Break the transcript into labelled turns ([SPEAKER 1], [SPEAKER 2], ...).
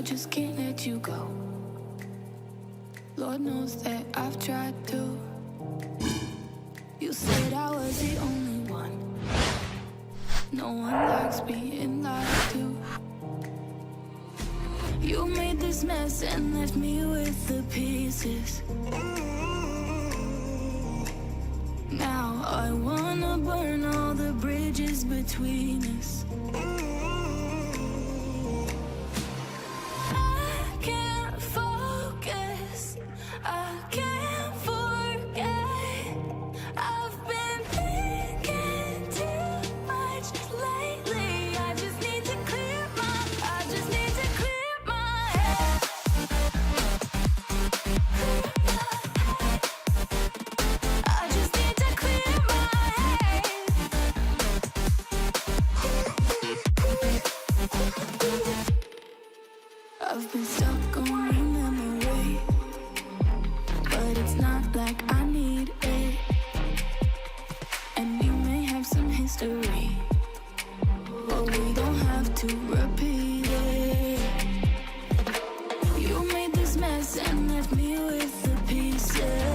[SPEAKER 1] just can't let you go. Lord knows that I've tried to. You said I was the only one. No one likes being lied to. You made this mess and left me with the pieces. Now I wanna burn all the bridges between us. I can't focus, I can't forget. I've been thinking too much lately. I just need to clear my head. I just need to clear my head. I've been stuck on a memory, but it's not like I need it. And we may have some history, but we don't have to repeat it. You made this mess and left me with the pieces.